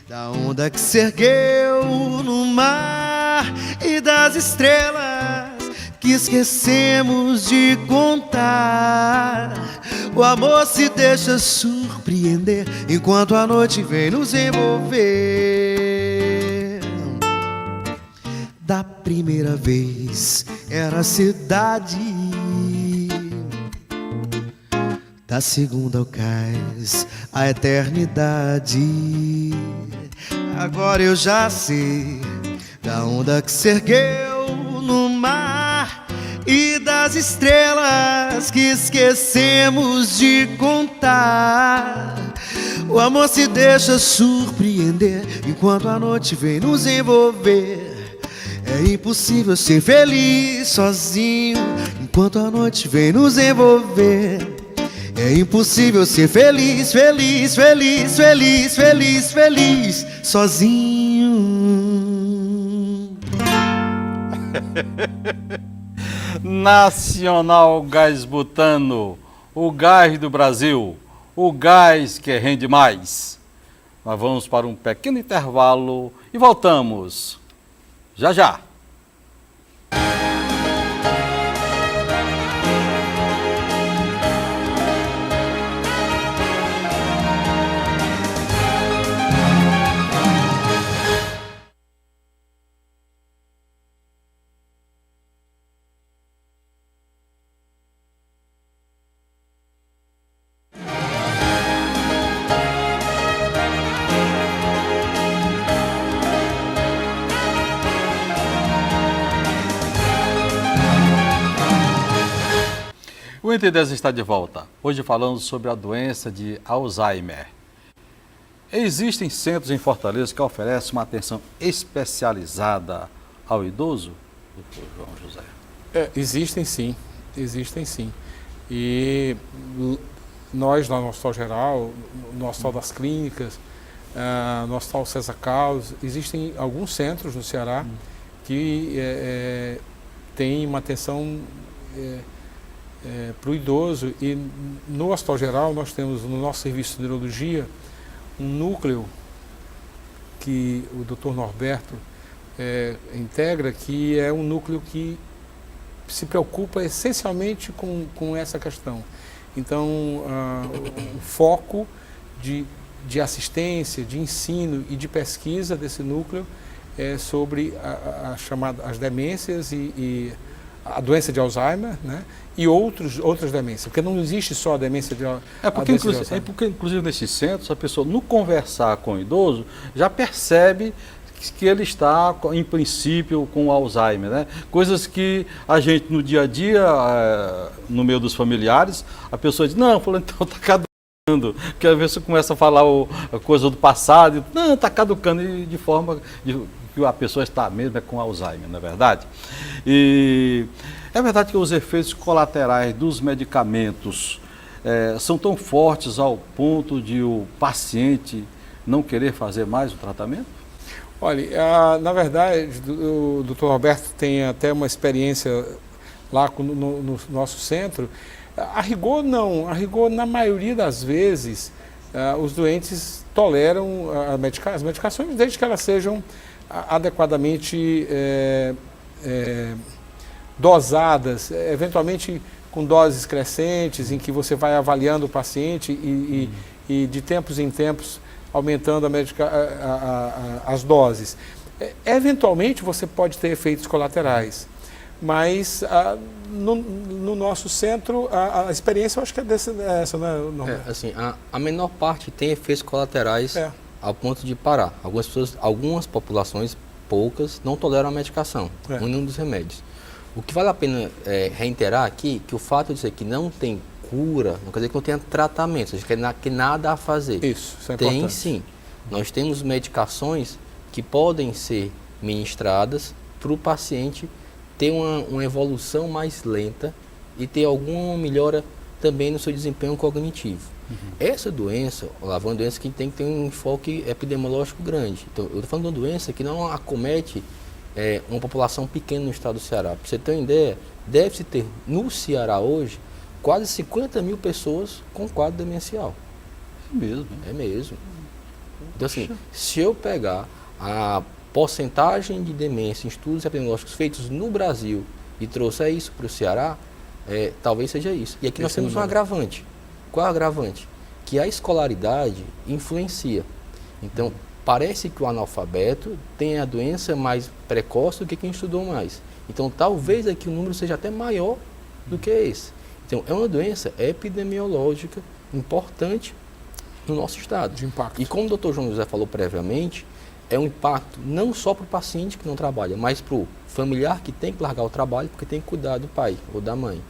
da onda que se ergueu no mar e das estrelas que esquecemos de contar. O amor se deixa surpreender enquanto a noite vem nos envolver. Da primeira vez era a cidade, da segunda o cais, a eternidade. Agora eu já sei da onda que se ergueu no mar e das estrelas que esquecemos de contar. O amor se deixa surpreender enquanto a noite vem nos envolver. É impossível ser feliz sozinho enquanto a noite vem nos envolver. É impossível ser feliz, feliz, feliz, feliz, feliz, feliz sozinho. Nacional Gás Butano, o gás do Brasil, o gás que rende mais. Nós vamos para um pequeno intervalo e voltamos já já. O Entre 10 está de volta. Hoje falando sobre a doença de Alzheimer. Existem centros em Fortaleza que oferecem uma atenção especializada ao idoso, doutor João José? Existem sim. E nós, no Hospital Geral, no Hospital das Clínicas, no Hospital César Carlos, existem alguns centros no Ceará que têm uma atenção para o idoso. E no Hospital Geral nós temos no nosso serviço de neurologia um núcleo que o Dr. Norberto integra, que é um núcleo que se preocupa essencialmente com essa questão. Então, o foco de assistência, de ensino e de pesquisa desse núcleo é sobre as demências e a doença de Alzheimer, né? E outras demências, porque não existe só a demência de Alzheimer. Porque, inclusive, nesses centros, a pessoa, no conversar com o idoso, já percebe que ele está, em princípio, com Alzheimer, né? Coisas que a gente, no dia a dia, no meio dos familiares, a pessoa diz, não, falando, então está caducando, porque às vezes você começa a falar a coisa do passado, e, não, está caducando, e de forma que a pessoa está mesmo com Alzheimer, não é verdade? E é verdade que os efeitos colaterais dos medicamentos são tão fortes ao ponto de o paciente não querer fazer mais o tratamento? Olha, na verdade, o Dr. Roberto tem até uma experiência lá no nosso centro. A rigor, não. A rigor, na maioria das vezes, os doentes toleram as medicações, desde que elas sejam adequadamente dosadas, eventualmente com doses crescentes, em que você vai avaliando o paciente e de tempos em tempos aumentando as doses. Eventualmente você pode ter efeitos colaterais, mas no nosso centro a experiência eu acho que é essa, né? Assim, a menor parte tem efeitos colaterais ao ponto de parar. Algumas populações, poucas, não toleram a medicação, nenhum dos remédios. O que vale a pena reiterar aqui, que o fato de dizer que não tem cura, não quer dizer que não tenha tratamento, ou seja, que nada a fazer. Isso é importante. Tem sim. Nós temos medicações que podem ser ministradas para o paciente ter uma evolução mais lenta e ter alguma melhora também no seu desempenho cognitivo. Essa doença, Olavo, é uma doença que tem que ter um enfoque epidemiológico grande. Então, eu estou falando de uma doença que não acomete uma população pequena no estado do Ceará. Para você ter uma ideia, deve-se ter no Ceará hoje quase 50 mil pessoas com quadro demencial. É mesmo? É mesmo. Então, assim, se eu pegar a porcentagem de demência em estudos epidemiológicos feitos no Brasil e trouxer isso para o Ceará, talvez seja isso. E aqui nós temos um agravante. Qual é o agravante? Que a escolaridade influencia. Então, parece que o analfabeto tem a doença mais precoce do que quem estudou mais. Então, talvez aqui o número seja até maior do que esse. Então, é uma doença epidemiológica importante no nosso estado. De impacto. E como o Dr. João José falou previamente, é um impacto não só para o paciente que não trabalha, mas para o familiar que tem que largar o trabalho porque tem que cuidar do pai ou da mãe.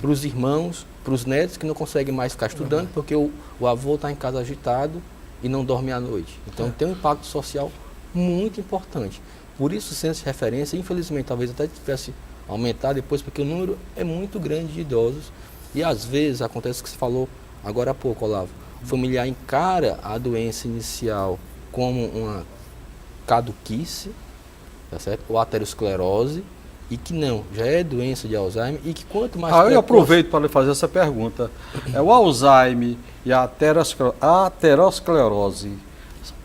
Para os irmãos, para os netos que não conseguem mais ficar estudando porque o avô está em casa agitado e não dorme à noite. Então, tem um impacto social muito importante. Por isso, o censo de referência, infelizmente, talvez até tivesse aumentar depois, porque o número é muito grande de idosos e às vezes acontece o que você falou agora há pouco, Olavo, o familiar encara a doença inicial como uma caduquice, tá certo? Ou aterosclerose, e que não, já é doença de Alzheimer e que quanto mais eu aproveito para lhe fazer essa pergunta. O Alzheimer e a aterosclerose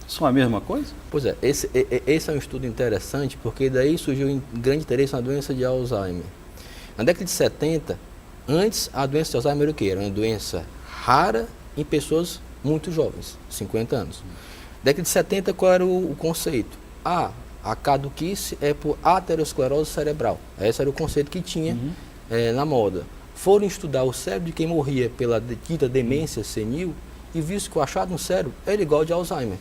são a mesma coisa? Pois é, esse é um estudo interessante, porque daí surgiu um grande interesse na doença de Alzheimer. Na década de 70, antes a doença de Alzheimer era o quê? Era uma doença rara em pessoas muito jovens, 50 anos. Na década de 70, qual era o conceito? A caduquice é por aterosclerose cerebral. Esse era o conceito que tinha na moda. Foram estudar o cérebro de quem morria pela dita demência senil e viu que o achado no cérebro era igual ao de Alzheimer.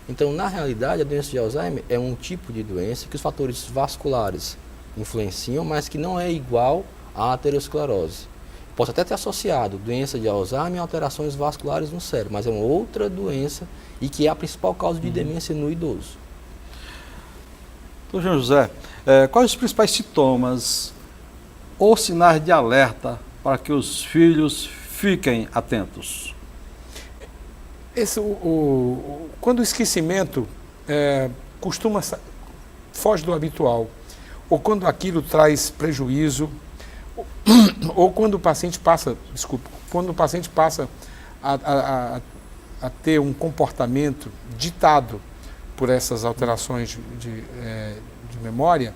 Então, na realidade, a doença de Alzheimer é um tipo de doença que os fatores vasculares influenciam, mas que não é igual à aterosclerose. Posso até ter associado doença de Alzheimer a alterações vasculares no cérebro, mas é uma outra doença e que é a principal causa de demência no idoso. Doutor João José, quais os principais sintomas ou sinais de alerta para que os filhos fiquem atentos? Quando o esquecimento foge do habitual, ou quando aquilo traz prejuízo, ou quando o paciente passa a ter um comportamento ditado por essas alterações de memória,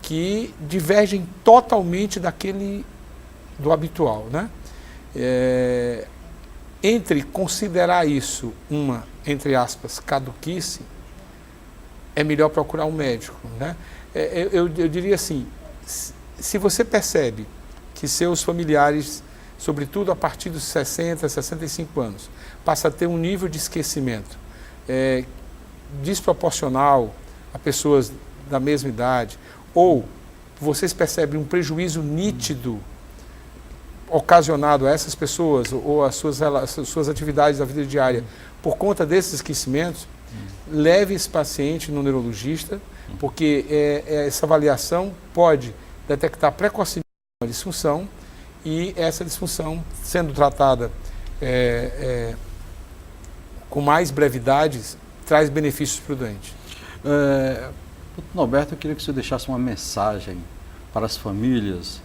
que divergem totalmente do habitual, né? Entre considerar isso uma, entre aspas, caduquice, é melhor procurar um médico, né? Eu diria assim, se você percebe que seus familiares, sobretudo a partir dos 60, 65 anos, passam a ter um nível de esquecimento desproporcional a pessoas da mesma idade, ou vocês percebem um prejuízo nítido ocasionado a essas pessoas ou às suas atividades da vida diária por conta desses esquecimentos, leve esse paciente no neurologista, porque essa avaliação pode detectar precocemente uma disfunção, e essa disfunção, sendo tratada com mais brevidades, traz benefícios para o doente. Doutor Norberto, eu queria que você deixasse uma mensagem para as famílias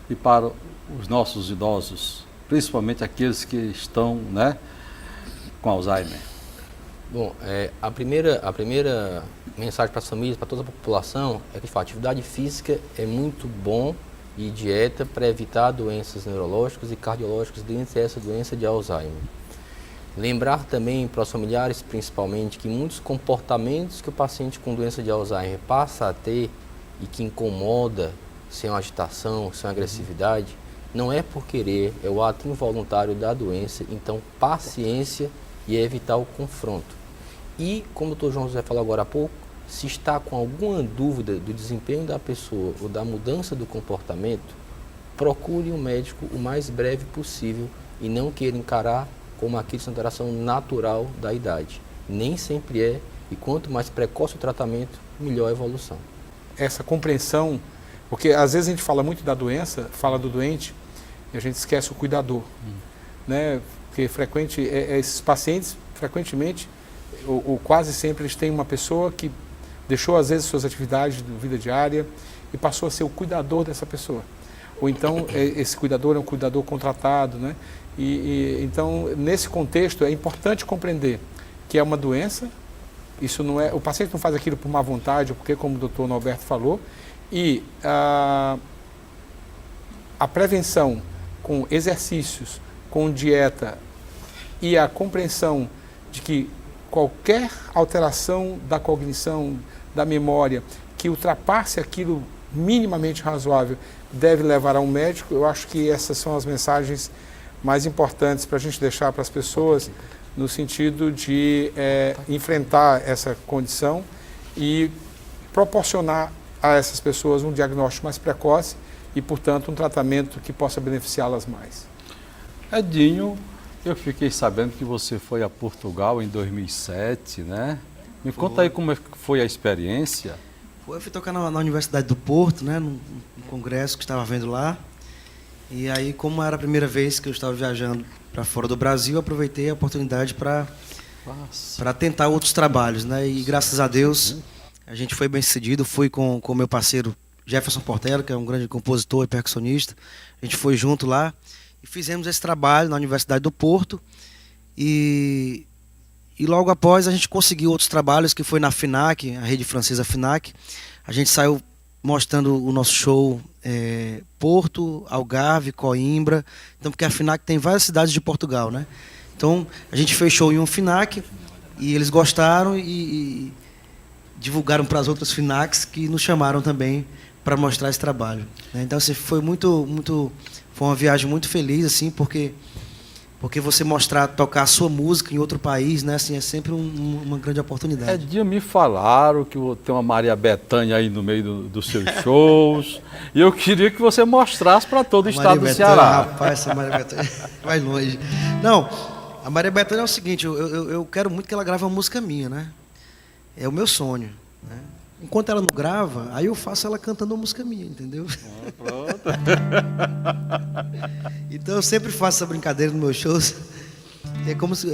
e para os nossos idosos, principalmente aqueles que estão, né, com Alzheimer. Bom, a primeira mensagem para as famílias, para toda a população, é que a atividade física é muito bom e dieta para evitar doenças neurológicas e cardiológicas, dentre essa doença de Alzheimer. Lembrar também para os familiares, principalmente, que muitos comportamentos que o paciente com doença de Alzheimer passa a ter e que incomoda, sem uma agitação, sem uma agressividade, não é por querer, é o ato involuntário da doença. Então, paciência e evitar o confronto. E, como o Dr. João José falou agora há pouco, se está com alguma dúvida do desempenho da pessoa ou da mudança do comportamento, procure um médico o mais breve possível e não queira encarar como aquilo uma alteração natural da idade. Nem sempre é, e quanto mais precoce o tratamento, melhor a evolução. Essa compreensão, porque às vezes a gente fala muito da doença, fala do doente, e a gente esquece o cuidador, né? Porque esses pacientes, frequentemente, ou quase sempre, eles têm uma pessoa que deixou às vezes suas atividades de vida diária e passou a ser o cuidador dessa pessoa. Ou então esse cuidador é um cuidador contratado, né? Então, nesse contexto, é importante compreender que é uma doença. Isso não é, o paciente não faz aquilo por má vontade, ou porque, como o doutor Norberto falou, e a prevenção com exercícios, com dieta e a compreensão de que qualquer alteração da cognição, da memória, que ultrapasse aquilo minimamente razoável, deve levar a um médico. Eu acho que essas são as mensagens mais importantes para a gente deixar para as pessoas, no sentido de enfrentar essa condição e proporcionar a essas pessoas um diagnóstico mais precoce e, portanto, um tratamento que possa beneficiá-las mais. Edinho, eu fiquei sabendo que você foi a Portugal em 2007, né? Me conta aí como foi a experiência. Eu fui tocar na Universidade do Porto, né, num congresso que estava vendo lá. E aí, como era a primeira vez que eu estava viajando para fora do Brasil, eu aproveitei a oportunidade para tentar outros trabalhos, né? E graças a Deus, a gente foi bem sucedido. Fui com o meu parceiro Jefferson Portela, que é um grande compositor e percussionista. A gente foi junto lá e fizemos esse trabalho na Universidade do Porto. E logo após a gente conseguiu outros trabalhos, que foi na FINAC, a rede francesa FINAC. A gente saiu mostrando o nosso show Porto, Algarve, Coimbra. Então, porque a FINAC tem várias cidades de Portugal, né? Então, a gente fez show em um FINAC e eles gostaram e divulgaram para as outras FINACs, que nos chamaram também para mostrar esse trabalho, né? Então, assim, foi foi uma viagem muito feliz, assim, porque você tocar a sua música em outro país, né, assim, é sempre uma grande oportunidade. Edinho, me falaram que tem uma Maria Bethânia aí no meio dos seus shows, e eu queria que você mostrasse para todo o estado do Ceará. Rapaz, essa Maria Bethânia vai longe. Não, a Maria Bethânia é o seguinte, eu quero muito que ela grave uma música minha, né? É o meu sonho, né? Enquanto ela não grava, aí eu faço ela cantando uma música minha, entendeu? Pronto. Então eu sempre faço essa brincadeira nos meus shows. É como se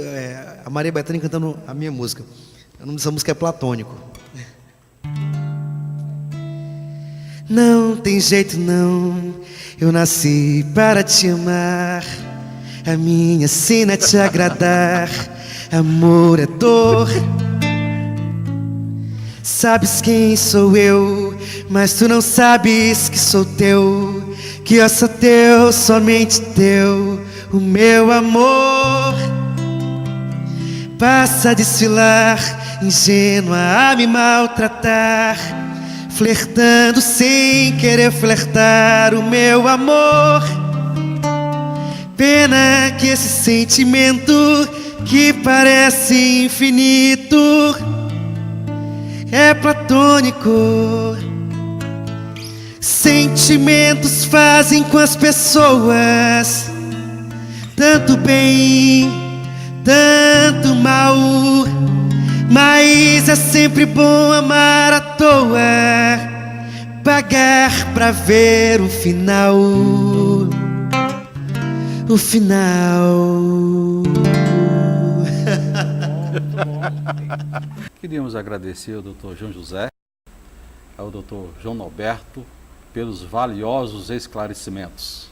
a Maria Bethânia cantando a minha música. O nome dessa música é Platônico. Não tem jeito não, eu nasci para te amar. A minha sina é te agradar. Amor é dor. sabes quem sou eu, mas tu não sabes que sou teu, que eu sou teu, somente teu, o meu amor. Passa a desfilar, ingênua a me maltratar, flertando sem querer flertar o meu amor. Pena que esse sentimento que parece infinito é platônico. Sentimentos fazem com as pessoas tanto bem, tanto mal, mas é sempre bom amar à toa, pagar pra ver o final. O final. Queríamos agradecer ao Dr. João José, ao Dr. João Norberto, pelos valiosos esclarecimentos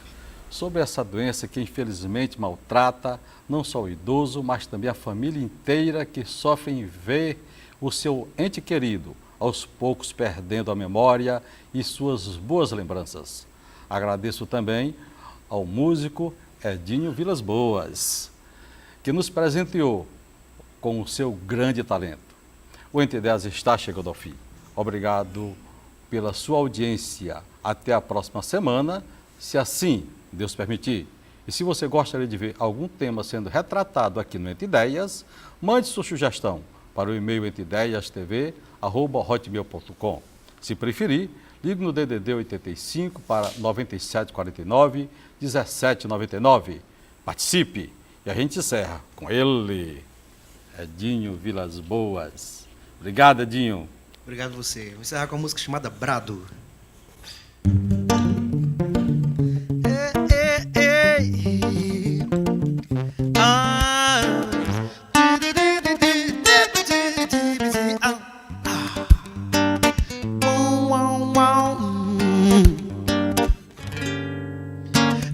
sobre essa doença que infelizmente maltrata não só o idoso, mas também a família inteira, que sofre em ver o seu ente querido aos poucos perdendo a memória e suas boas lembranças. Agradeço também ao músico Edinho Vilas Boas, que nos presenteou com o seu grande talento. O Entre Ideias está chegando ao fim. Obrigado pela sua audiência. Até a próxima semana, se assim Deus permitir. E se você gostaria de ver algum tema sendo retratado aqui no Entre Ideias, mande sua sugestão para o e-mail entreideiastv@hotmail.com. Se preferir, ligue no DDD 85 para 9749 1799. Participe e a gente encerra com ele, Edinho Vilas Boas. Obrigado, Edinho. Obrigado a você. Vou encerrar com a música chamada Brado.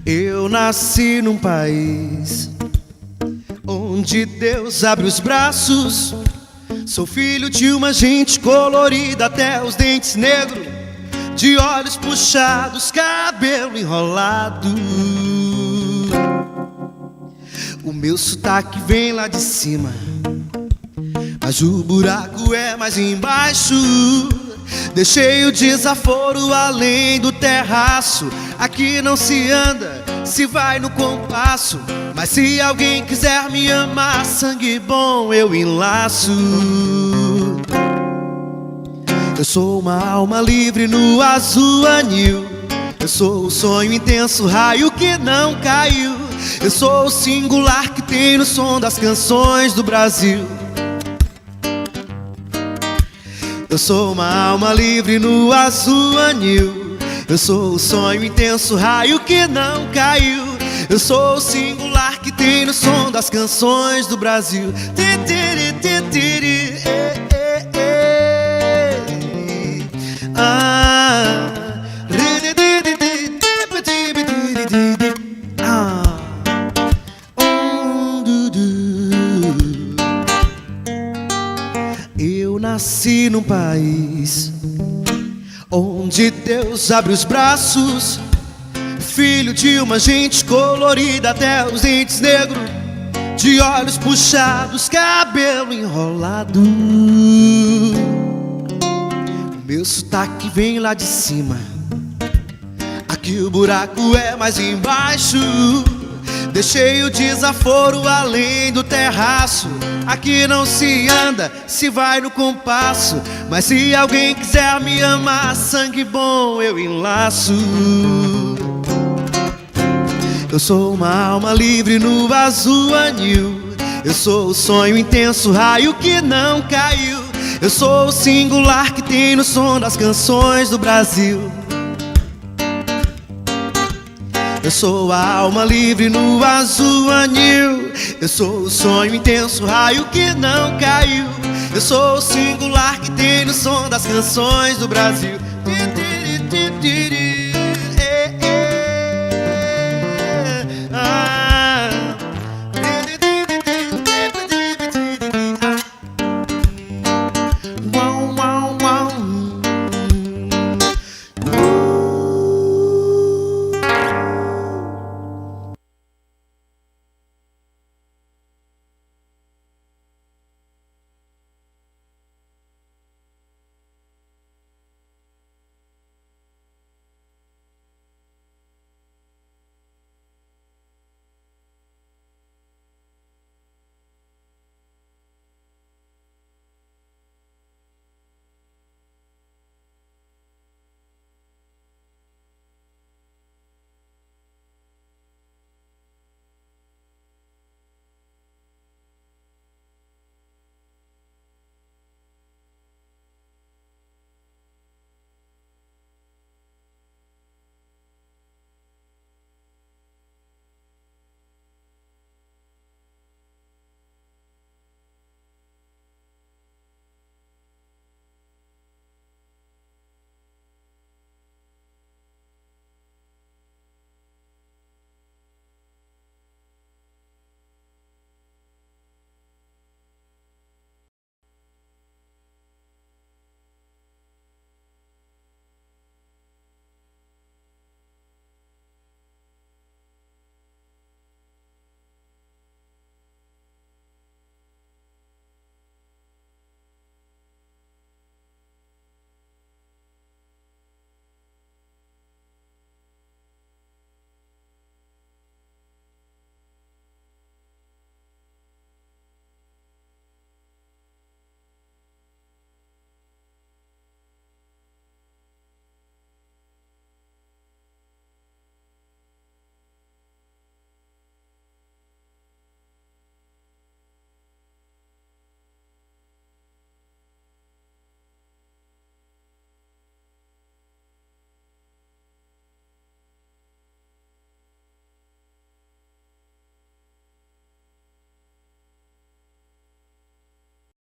Eu nasci num país onde Deus abre os braços. Sou filho de uma gente colorida até os dentes negros, de olhos puxados, cabelo enrolado. O meu sotaque vem lá de cima, mas o buraco é mais embaixo. Deixei o desaforo além do terraço. Aqui não se anda, se vai no compasso. Mas se alguém quiser me amar, sangue bom eu enlaço. Eu sou uma alma livre no azul anil. Eu sou o sonho intenso, raio que não caiu. Eu sou o singular que tem no som das canções do Brasil. Eu sou uma alma livre no azul anil. Eu sou o sonho intenso, raio que não caiu. Eu sou o singular que tem no som das canções do Brasil. Eu nasci num país onde Deus abre os braços, filho de uma gente colorida até os dentes negros, de olhos puxados, cabelo enrolado. O meu sotaque vem lá de cima, aqui o buraco é mais embaixo. Deixei o desaforo além do terraço. Aqui não se anda, se vai no compasso. Mas se alguém quiser me amar, sangue bom eu enlaço. Eu sou uma alma livre no azul anil. Eu sou o sonho intenso, raio que não caiu. Eu sou o singular que tem no som das canções do Brasil. Eu sou a alma livre no azul anil. Eu sou o sonho intenso, raio que não caiu. Eu sou o singular que tem no som das canções do Brasil.